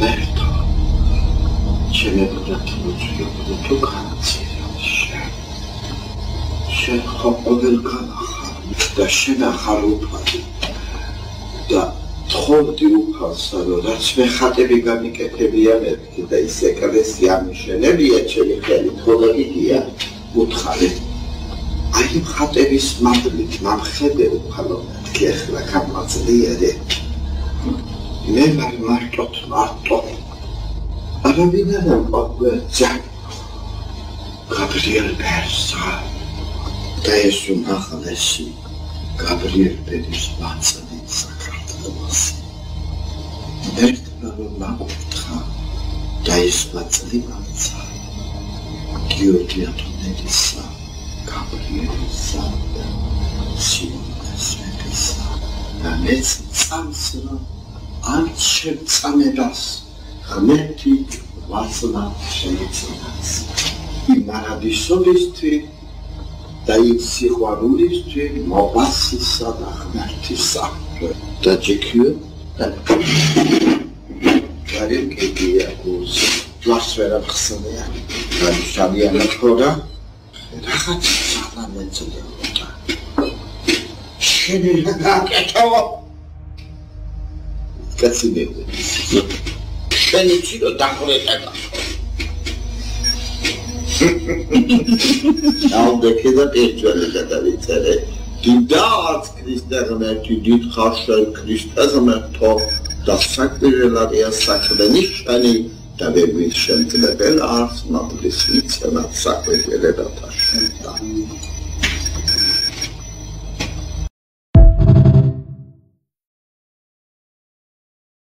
ღმერთო ჩემებურად მოწვიებული თუ განცირებშე შენ ხო ყოველ განახარ და შენ ახარ უფალი და თხოვდი უფალსა რომ რაც მე ხატები გამიკეთებია მეთქი და ის ეკლესია მიშენებია ჩემი ხელით ხოლო იგია უთხარი აი იმ ხატების მადლით მამხედე უფალო მეთქი ახლა გამაძლიერე მე მარტო Arabinadan bakmayacak Gabriel Persa Dayesun arkadaşı Gabriel Peris Batsan'ın sakartılması Nerede babamla orta Dayes Batsan'ı batsa Giyordiyato nedisa Gabriel Sa'da Simon Esmetisa Nametsin Samsına Ançem Samedas ღმერთი ვაცნა შეიცნას იმ მარადისობისთვის და იმ სიყვარულისთვის მოვასისა და ღმერთისა და ჯიქიო და გარემ კედია გულს ლას ვერა ხსნია და შავიანა თორა რაღაც სალა მეცოდა შენი რაკეთო კაცინები Benissimo da corretta. Now the kid that actually die Dads Christen die Trashel Christen das sagt mir sagt nicht eine da wir mich schon in der Bell Arzt nach das Lied sagt mir